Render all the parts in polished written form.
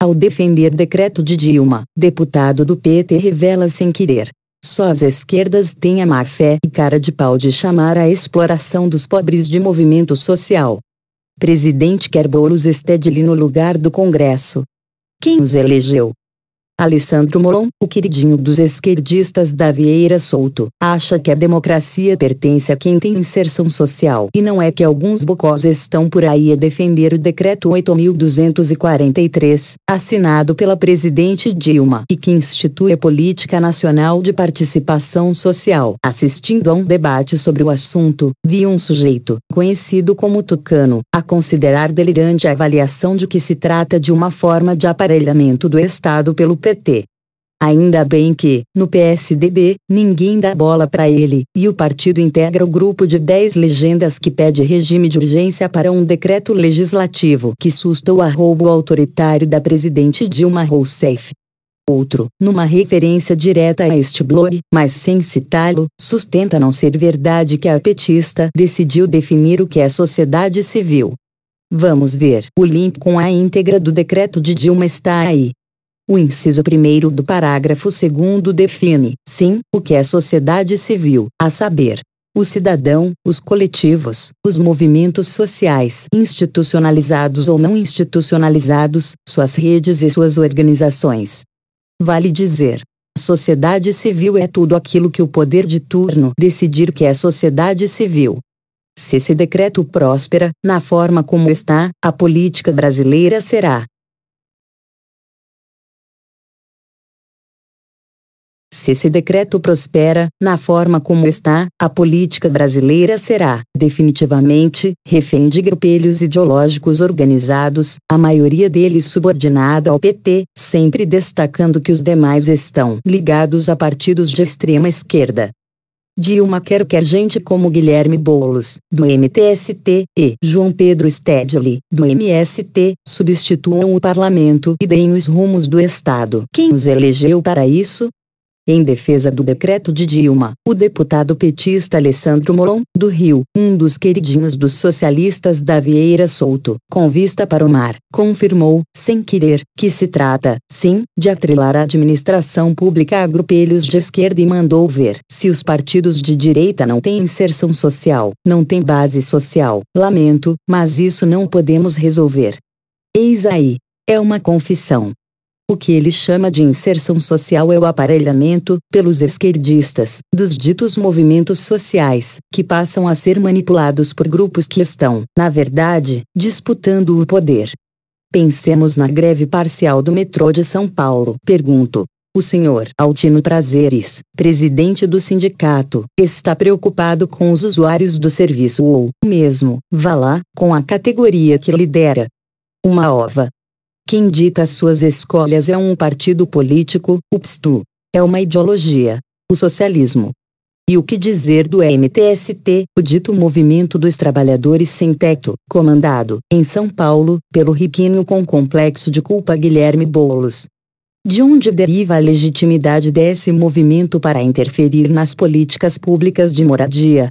Ao defender decreto de Dilma, deputado do PT revela sem querer: só as esquerdas têm a má fé e cara de pau de chamar a exploração dos pobres de movimento social. Presidente quer Boulos Stedley no lugar do Congresso. Quem os elegeu? Alessandro Molon, o queridinho dos esquerdistas da Vieira Souto, acha que a democracia pertence a quem tem inserção social e não é que alguns bocós estão por aí a defender o decreto 8.243, assinado pela presidente Dilma e que institui a Política Nacional de Participação Social. Assistindo a um debate sobre o assunto, vi um sujeito, conhecido como Tucano, a considerar delirante a avaliação de que se trata de uma forma de aparelhamento do Estado pelo PT. Ainda bem que, no PSDB, ninguém dá bola para ele, e o partido integra o grupo de 10 legendas que pede regime de urgência para um decreto legislativo que susta o arroubo autoritário da presidente Dilma Rousseff. Outro, numa referência direta a este blog, mas sem citá-lo, sustenta não ser verdade que a petista decidiu definir o que é sociedade civil. Vamos ver. O link com a íntegra do decreto de Dilma está aí. O inciso 1º do parágrafo 2º define, sim, o que é sociedade civil, a saber, o cidadão, os coletivos, os movimentos sociais, institucionalizados ou não institucionalizados, suas redes e suas organizações. Vale dizer, a sociedade civil é tudo aquilo que o poder de turno decidir que é sociedade civil. Se esse decreto próspera, na forma como está, a política brasileira será. Se esse decreto prospera, na forma como está, a política brasileira será, definitivamente, refém de grupelhos ideológicos organizados, a maioria deles subordinada ao PT, sempre destacando que os demais estão ligados a partidos de extrema esquerda. Dilma quer gente como Guilherme Boulos, do MTST, e João Pedro Stedley, do MST, substituam o parlamento e deem os rumos do Estado. Quem os elegeu para isso? Em defesa do decreto de Dilma, o deputado petista Alessandro Molon, do Rio, um dos queridinhos dos socialistas da Vieira Souto, com vista para o mar, confirmou, sem querer, que se trata, sim, de atrelar a administração pública a grupelhos de esquerda e mandou ver: se os partidos de direita não têm inserção social, não têm base social, lamento, mas isso não podemos resolver. Eis aí. É uma confissão. O que ele chama de inserção social é o aparelhamento, pelos esquerdistas, dos ditos movimentos sociais, que passam a ser manipulados por grupos que estão, na verdade, disputando o poder. Pensemos na greve parcial do metrô de São Paulo. Pergunto: o senhor Altino Prazeres, presidente do sindicato, está preocupado com os usuários do serviço ou, mesmo, vá lá, com a categoria que lidera? Uma ova. Quem dita as suas escolhas é um partido político, o PSTU. É uma ideologia, o socialismo. E o que dizer do MTST, o dito Movimento dos Trabalhadores Sem Teto, comandado, em São Paulo, pelo riquinho com complexo de culpa Guilherme Boulos? De onde deriva a legitimidade desse movimento para interferir nas políticas públicas de moradia?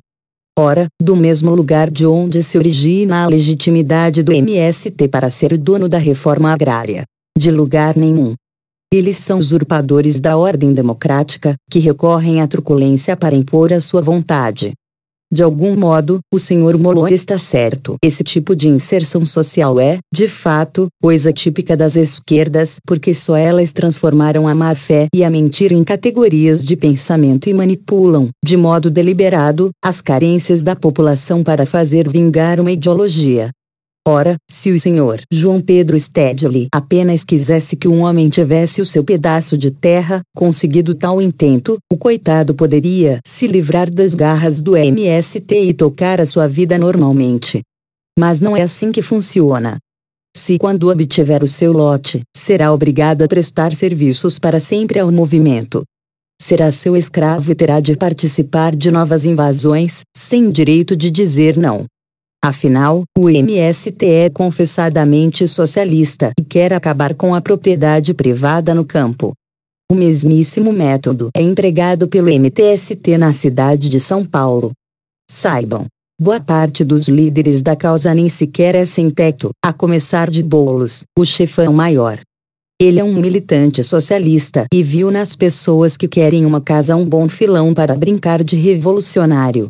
Ora, do mesmo lugar de onde se origina a legitimidade do MST para ser o dono da reforma agrária. De lugar nenhum. Eles são usurpadores da ordem democrática, que recorrem à truculência para impor a sua vontade. De algum modo, o senhor Molon está certo. Esse tipo de inserção social é, de fato, coisa típica das esquerdas, porque só elas transformaram a má-fé e a mentira em categorias de pensamento e manipulam, de modo deliberado, as carências da população para fazer vingar uma ideologia. Ora, se o senhor João Pedro Stedley apenas quisesse que um homem tivesse o seu pedaço de terra, conseguido tal intento, o coitado poderia se livrar das garras do MST e tocar a sua vida normalmente. Mas não é assim que funciona. Se quando obtiver o seu lote, será obrigado a prestar serviços para sempre ao movimento. Será seu escravo e terá de participar de novas invasões, sem direito de dizer não. Afinal, o MST é confessadamente socialista e quer acabar com a propriedade privada no campo. O mesmíssimo método é empregado pelo MTST na cidade de São Paulo. Saibam, boa parte dos líderes da causa nem sequer é sem teto, a começar de Boulos, o chefão maior. Ele é um militante socialista e viu nas pessoas que querem uma casa um bom filão para brincar de revolucionário.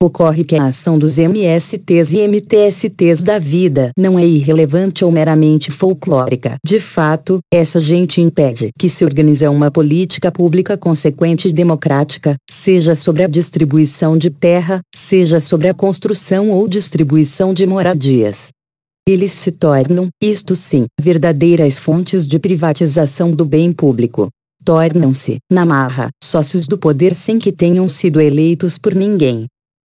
Ocorre que a ação dos MSTs e MTSTs da vida não é irrelevante ou meramente folclórica. De fato, essa gente impede que se organize uma política pública consequente e democrática, seja sobre a distribuição de terra, seja sobre a construção ou distribuição de moradias. Eles se tornam, isto sim, verdadeiras fontes de privatização do bem público. Tornam-se, na marra, sócios do poder sem que tenham sido eleitos por ninguém.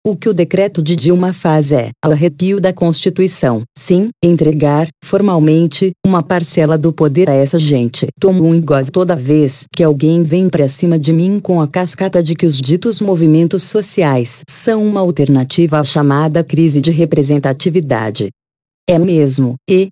O que o decreto de Dilma faz é, ao arrepio da Constituição, sim, entregar, formalmente, uma parcela do poder a essa gente. Tomo um engole toda vez que alguém vem pra cima de mim com a cascata de que os ditos movimentos sociais são uma alternativa à chamada crise de representatividade. É mesmo, e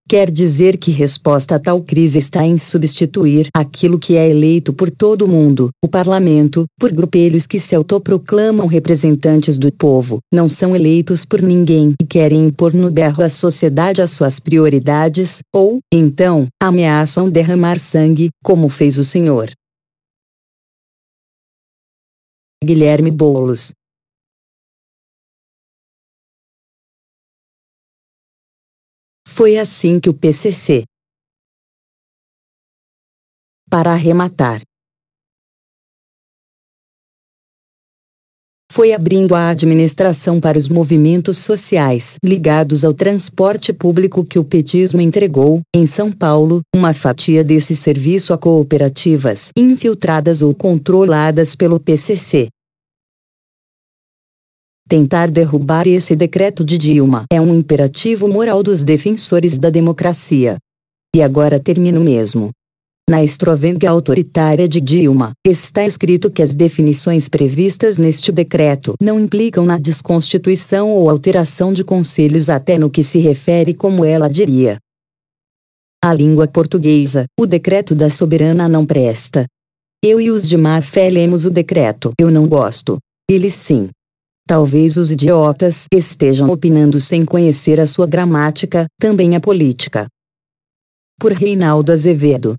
quer dizer que resposta a tal crise está em substituir aquilo que é eleito por todo mundo, o parlamento, por grupelhos que se autoproclamam representantes do povo, não são eleitos por ninguém e querem impor no berro à sociedade as suas prioridades, ou, então, ameaçam derramar sangue, como fez o senhor Guilherme Boulos. Foi assim que o PCC, para arrematar, foi abrindo a administração para os movimentos sociais ligados ao transporte público que o petismo entregou, em São Paulo, uma fatia desse serviço a cooperativas infiltradas ou controladas pelo PCC. Tentar derrubar esse decreto de Dilma é um imperativo moral dos defensores da democracia. E agora termino mesmo. Na estrovenga autoritária de Dilma, está escrito que as definições previstas neste decreto não implicam na desconstituição ou alteração de conselhos até no que se refere como ela diria. A língua portuguesa, o decreto da soberana não presta. Eu e os de má fé lemos o decreto. Eu não gosto. Ele sim. Talvez os idiotas estejam opinando sem conhecer a sua gramática, também a política. Por Reinaldo Azevedo.